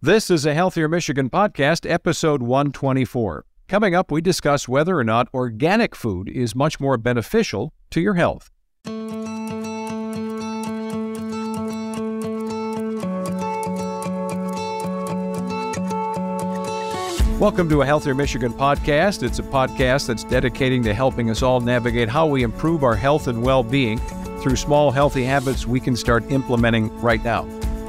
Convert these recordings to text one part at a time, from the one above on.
This is a Healthier Michigan podcast, episode 124. Coming up, we discuss whether or not organic food is much more beneficial to your health. Welcome to a Healthier Michigan podcast. It's a podcast that's dedicating to helping us all navigate how we improve our health and well-being through small, healthy habits we can start implementing right now.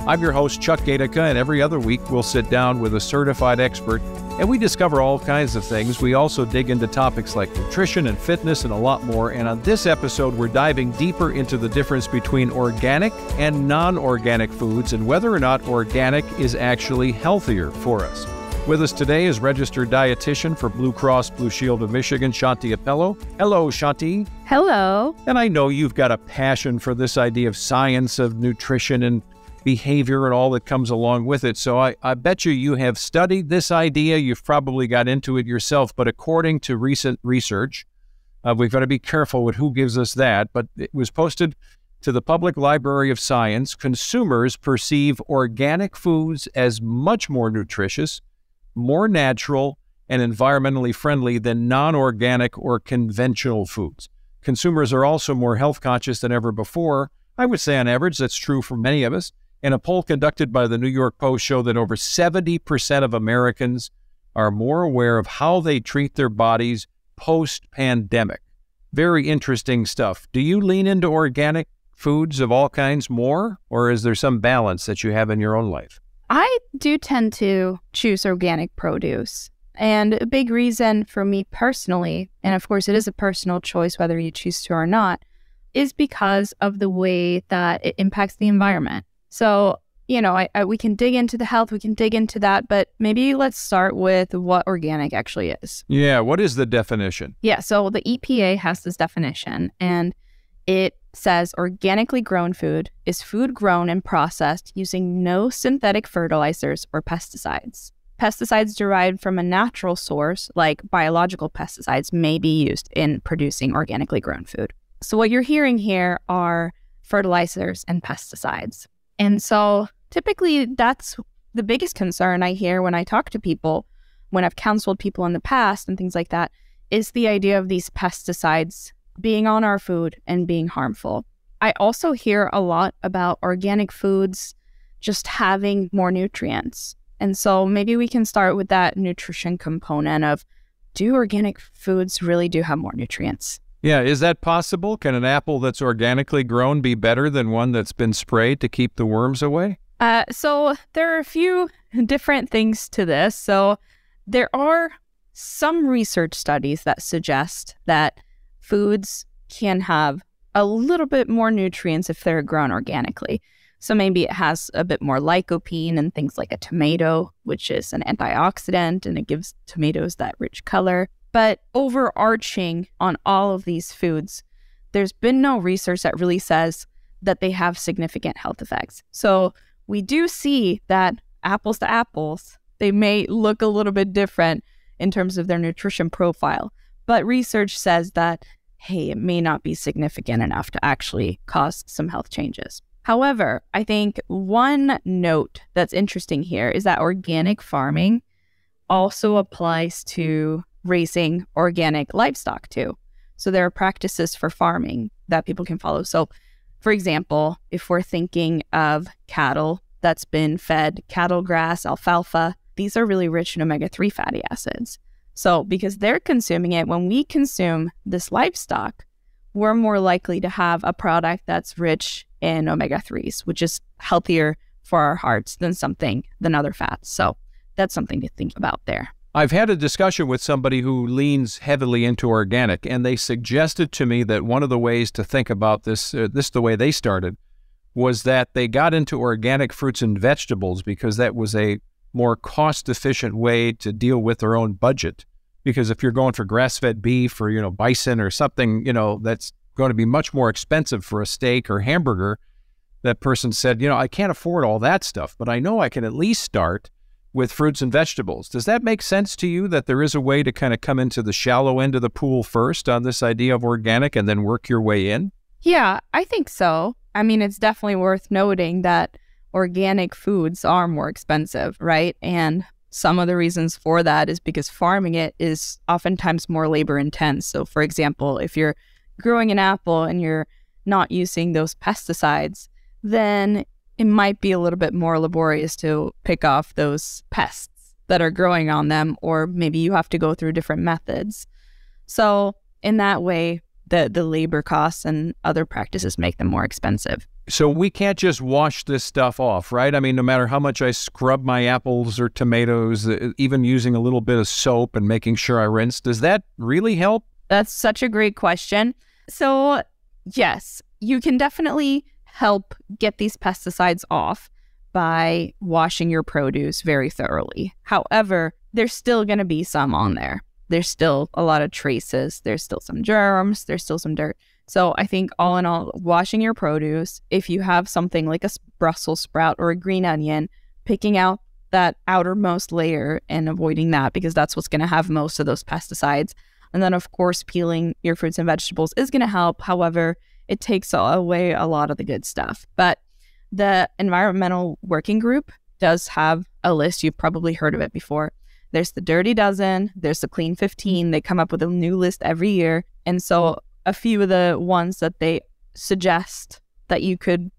I'm your host, Chuck Gaidica, and every other week we'll sit down with a certified expert and we discover all kinds of things. We also dig into topics like nutrition and fitness and a lot more. And on this episode, we're diving deeper into the difference between organic and non-organic foods and whether or not organic is actually healthier for us. With us today is registered dietitian for Blue Cross Blue Shield of Michigan, Shanthi Appelö. Hello, Shanthi. Hello. And I know you've got a passion for this idea of science of nutrition and behavior and all that comes along with it. So I bet you have studied this idea. You've probably got into it yourself. But according to recent research, we've got to be careful with who gives us that. But it was posted to the Public Library of Science. Consumers perceive organic foods as much more nutritious, more natural, and environmentally friendly than non-organic or conventional foods. Consumers are also more health conscious than ever before. I would say on average that's true for many of us. And a poll conducted by the New York Post showed that over 70% of Americans are more aware of how they treat their bodies post-pandemic. Very interesting stuff. Do you lean into organic foods of all kinds more, or is there some balance that you have in your own life? I do tend to choose organic produce. And a big reason for me personally, and of course it is a personal choice whether you choose to or not, is because of the way that it impacts the environment. So, we can dig into the health, we can dig into that, but maybe let's start with what organic actually is. Yeah, what is the definition? Yeah, so the EPA has this definition, and it says organically grown food is food grown and processed using no synthetic fertilizers or pesticides. Pesticides derived from a natural source, like biological pesticides, may be used in producing organically grown food. So what you're hearing here are fertilizers and pesticides. And so typically that's the biggest concern I hear when I talk to people, when I've counseled people in the past and things like that, is the idea of these pesticides being on our food and being harmful. I also hear a lot about organic foods just having more nutrients. And so maybe we can start with that nutrition component of, do organic foods really do have more nutrients? Yeah, is that possible? Can an apple that's organically grown be better than one that's been sprayed to keep the worms away? So there are a few different things to this. So there are some research studies that suggest that foods can have a little bit more nutrients if they're grown organically. So maybe it has a bit more lycopene and things like a tomato, which is an antioxidant, and it gives tomatoes that rich color. But overarching on all of these foods, there's been no research that really says that they have significant health effects. So we do see that apples to apples, they may look a little bit different in terms of their nutrition profile. But research says that, hey, it may not be significant enough to actually cause some health changes. However, I think one note that's interesting here is that organic farming also applies to raising organic livestock too. So there are practices for farming that people can follow. So for example, if we're thinking of cattle that's been fed cattle grass, alfalfa, these are really rich in omega-3 fatty acids. So because they're consuming it, when we consume this livestock, we're more likely to have a product that's rich in omega-3s, which is healthier for our hearts than other fats. So that's something to think about there. I've had a discussion with somebody who leans heavily into organic, and they suggested to me that one of the ways to think about this the way they started, was that they got into organic fruits and vegetables because that was a more cost-efficient way to deal with their own budget. Because if you're going for grass-fed beef or, bison or something, that's going to be much more expensive for a steak or hamburger, that person said, I can't afford all that stuff, but I know I can at least start with fruits and vegetables. Does that make sense to you, that there is a way to kind of come into the shallow end of the pool first on this idea of organic and then work your way in? Yeah, I think so. I mean, it's definitely worth noting that organic foods are more expensive, right? And some of the reasons for that is because farming it is oftentimes more labor intense. So for example, if you're growing an apple and you're not using those pesticides, then it might be a little bit more laborious to pick off those pests that are growing on them, or maybe you have to go through different methods. So in that way, the labor costs and other practices make them more expensive. So we can't just wash this stuff off, right? I mean, no matter how much I scrub my apples or tomatoes, even using a little bit of soap and making sure I rinse, does that really help? That's such a great question. So yes, you can definitely help get these pesticides off by washing your produce very thoroughly. However, there's still going to be some on there. There's still a lot of traces. There's still some germs. There's still some dirt. So I think all in all, washing your produce, if you have something like a Brussels sprout or a green onion, picking out that outermost layer and avoiding that, because that's what's going to have most of those pesticides. And then, of course, peeling your fruits and vegetables is going to help. However, it takes away a lot of the good stuff. But the Environmental Working Group does have a list. You've probably heard of it before. There's the Dirty Dozen. There's the Clean 15. They come up with a new list every year. And so a few of the ones that they suggest that you could,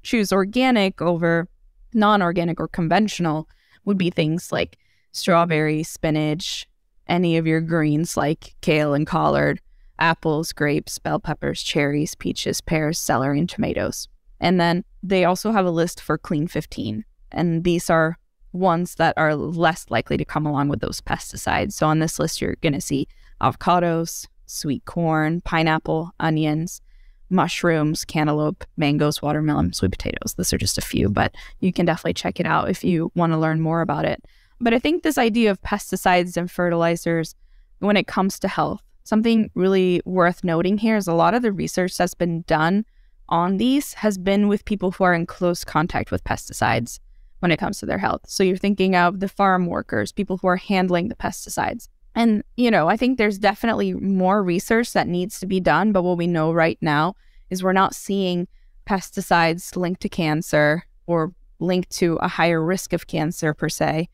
choose organic over non-organic or conventional would be things like strawberry, spinach, any of your greens like kale and collard, apples, grapes, bell peppers, cherries, peaches, pears, celery, and tomatoes. And then they also have a list for Clean 15. And these are ones that are less likely to come along with those pesticides. So on this list, you're going to see avocados, sweet corn, pineapple, onions, mushrooms, cantaloupe, mangoes, watermelon, sweet potatoes. These are just a few, but you can definitely check it out if you want to learn more about it. But I think this idea of pesticides and fertilizers when it comes to health, something really worth noting here is a lot of the research that's been done on these has been with people who are in close contact with pesticides when it comes to their health. So you're thinking of the farm workers, people who are handling the pesticides. And, I think there's definitely more research that needs to be done. But what we know right now is we're not seeing pesticides linked to cancer or linked to a higher risk of cancer per se.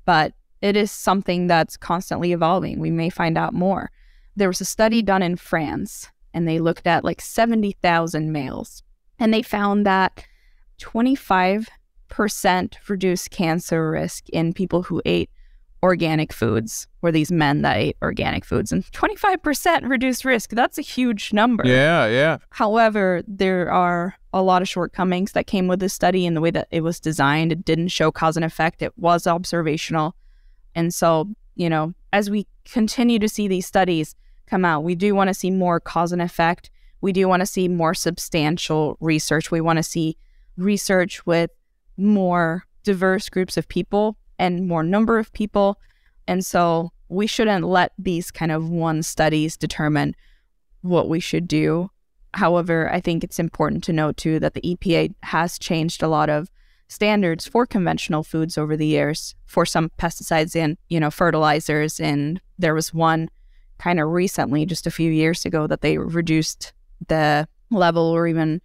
But it is something that's constantly evolving. We may find out more. There was a study done in France, and they looked at like 70,000 males. And they found that 25% reduced cancer risk in people who ate organic foods, or these men that ate organic foods, and 25% reduced risk. That's a huge number. Yeah. However, there are a lot of shortcomings that came with this study in the way that it was designed. It didn't show cause and effect. It was observational. And so, as we continue to see these studies come out, we do want to see more cause and effect. We do want to see more substantial research. We want to see research with more diverse groups of people and more number of people. And so we shouldn't let these kind of one studies determine what we should do. However, I think it's important to note too that the EPA has changed a lot of standards for conventional foods over the years for some pesticides and, fertilizers. And there was one kind of recently, just a few years ago, that they reduced the level or even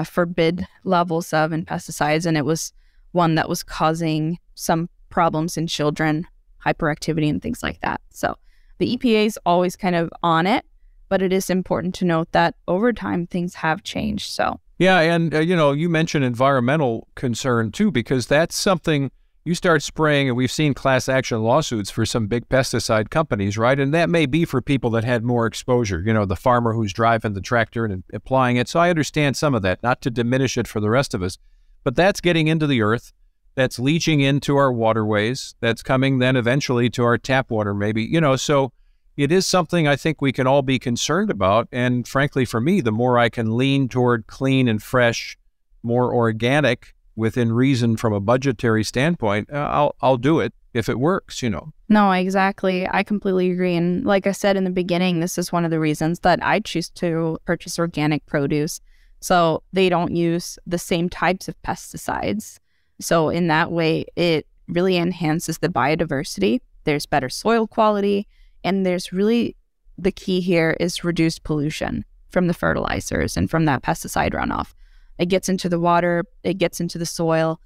forbid levels of in pesticides. And it was one that was causing some problems in children, hyperactivity and things like that. So the EPA is always kind of on it, but it is important to note that over time things have changed. So yeah, and you mentioned environmental concern too, because that's something you start spraying, and we've seen class action lawsuits for some big pesticide companies, right? And that may be for people that had more exposure, the farmer who's driving the tractor and applying it. So I understand some of that, not to diminish it for the rest of us, but that's getting into the earth. That's leaching into our waterways. That's coming then eventually to our tap water, maybe, so it is something I think we can all be concerned about. And frankly, for me, the more I can lean toward clean and fresh, more organic within reason from a budgetary standpoint, I'll do it if it works, No, exactly. I completely agree. And like I said in the beginning, this is one of the reasons that I choose to purchase organic produce. So they don't use the same types of pesticides. So in that way, it really enhances the biodiversity. There's better soil quality, and there's really, the key here is reduced pollution from the fertilizers and from that pesticide runoff. It gets into the water, it gets into the soil.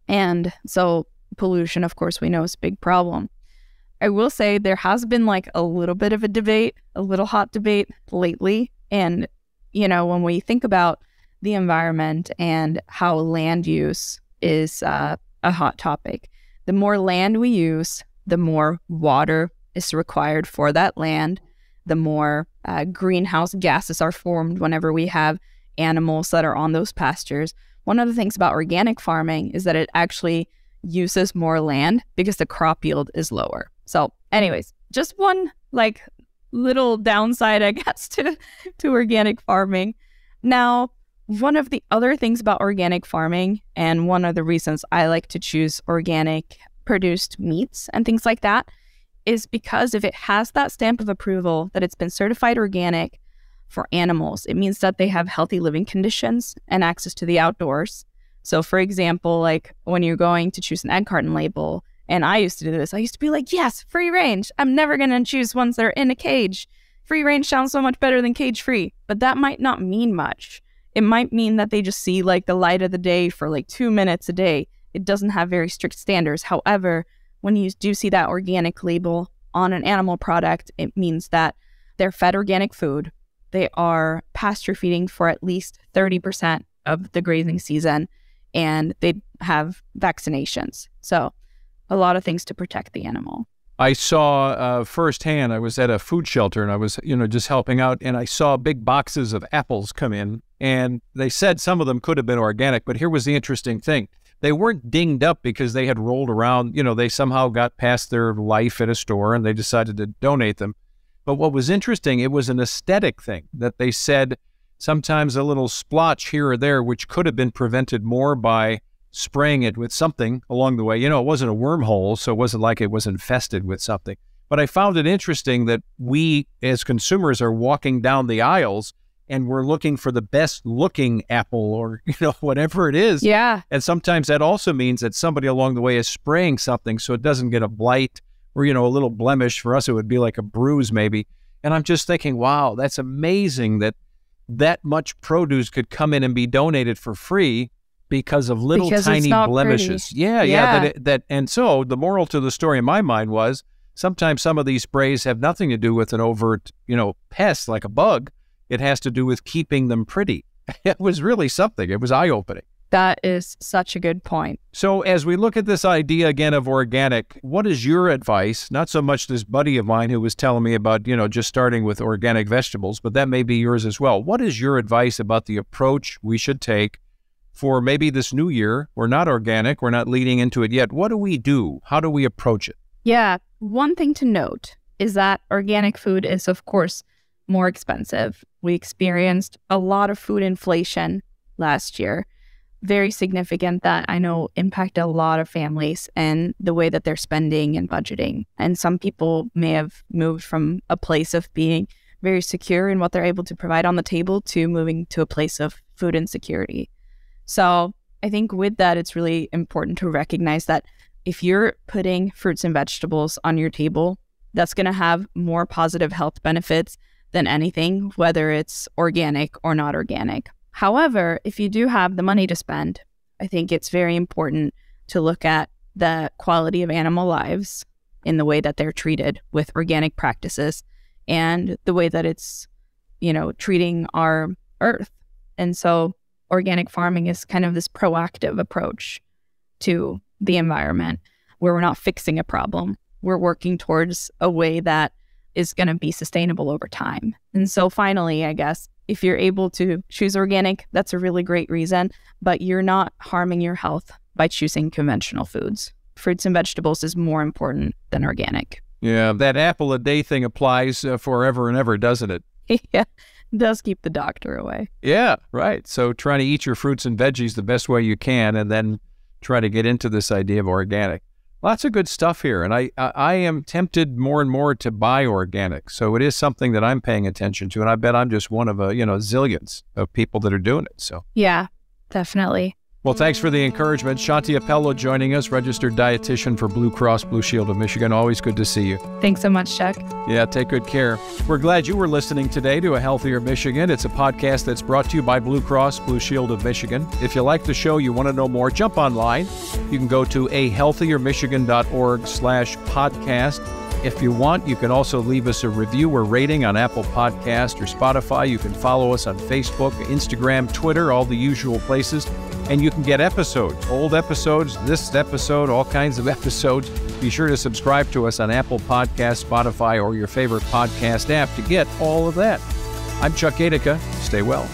And so pollution, of course, we know is a big problem. I will say there has been like a little bit of a debate, a little hot debate lately. And, you know, when we think about the environment and how land use is a hot topic, the more land we use, the more water is required for that land, the more greenhouse gases are formed whenever we have animals that are on those pastures. One of the things about organic farming is that it actually uses more land because the crop yield is lower. So anyways, just one like little downside, I guess, to organic farming. Now, one of the other things about organic farming, and one of the reasons I like to choose organic produced meats and things like that, is because if it has that stamp of approval that it's been certified organic for animals, it means that they have healthy living conditions and access to the outdoors. So for example, like when you're going to choose an egg carton label, and I used to do this, I used to be like, yes, free range. I'm never going to choose ones that are in a cage. Free range sounds so much better than cage free, but that might not mean much. It might mean that they just see like the light of the day for like 2 minutes a day. It doesn't have very strict standards. However, when you do see that organic label on an animal product, it means that they're fed organic food. They are pasture feeding for at least 30% of the grazing season, and they have vaccinations. So a lot of things to protect the animal. I saw firsthand, I was at a food shelter and I was, just helping out, and I saw big boxes of apples come in, and they said some of them could have been organic, but here was the interesting thing. They weren't dinged up because they had rolled around, they somehow got past their life at a store and they decided to donate them. But what was interesting, it was an aesthetic thing that they said sometimes a little splotch here or there, which could have been prevented more by spraying it with something along the way. It wasn't a wormhole, so it wasn't like it was infested with something. But I found it interesting that we as consumers are walking down the aisles and we're looking for the best looking apple or, whatever it is. Yeah. And sometimes that also means that somebody along the way is spraying something so it doesn't get a blight or, a little blemish. For us, it would be like a bruise maybe. And I'm just thinking, wow, that's amazing that much produce could come in and be donated for free because of little tiny blemishes. Pretty. Yeah. And so the moral to the story in my mind was sometimes some of these sprays have nothing to do with an overt, pest like a bug. It has to do with keeping them pretty. It was really something. It was eye-opening. That is such a good point. So as we look at this idea again of organic, what is your advice? Not so much this buddy of mine who was telling me about, just starting with organic vegetables, but that may be yours as well. What is your advice about the approach we should take for maybe this new year? We're not organic. We're not leading into it yet. What do we do? How do we approach it? Yeah. One thing to note is that organic food is, of course, more expensive. We experienced a lot of food inflation last year, very significant, that I know impacted a lot of families and the way that they're spending and budgeting. And some people may have moved from a place of being very secure in what they're able to provide on the table to moving to a place of food insecurity. So I think with that, it's really important to recognize that if you're putting fruits and vegetables on your table, that's going to have more positive health benefits than anything, whether it's organic or not organic. However, if you do have the money to spend, I think it's very important to look at the quality of animal lives in the way that they're treated with organic practices and the way that it's, treating our earth. And so organic farming is kind of this proactive approach to the environment where we're not fixing a problem. We're working towards a way that is going to be sustainable over time. And so finally, I guess, if you're able to choose organic, that's a really great reason, but you're not harming your health by choosing conventional foods. Fruits and vegetables is more important than organic. Yeah, that apple a day thing applies forever and ever, doesn't it? Yeah, it does keep the doctor away. Yeah, right. So trying to eat your fruits and veggies the best way you can and then try to get into this idea of organic. Lots of good stuff here, and I am tempted more and more to buy organic. So it is something that I'm paying attention to, and I bet I'm just one of zillions of people that are doing it. So yeah, definitely. Well, thanks for the encouragement. Shanthi Appelö joining us, registered dietitian for Blue Cross Blue Shield of Michigan. Always good to see you. Thanks so much, Chuck. Yeah, take good care. We're glad you were listening today to A Healthier Michigan. It's a podcast that's brought to you by Blue Cross Blue Shield of Michigan. If you like the show, you want to know more, jump online. You can go to ahealthiermichigan.org/podcast. If you want, you can also leave us a review or rating on Apple Podcast or Spotify. You can follow us on Facebook, Instagram, Twitter, all the usual places. And you can get episodes, old episodes, this episode, all kinds of episodes. Be sure to subscribe to us on Apple Podcasts, Spotify, or your favorite podcast app to get all of that. I'm Chuck Gaidica. Stay well.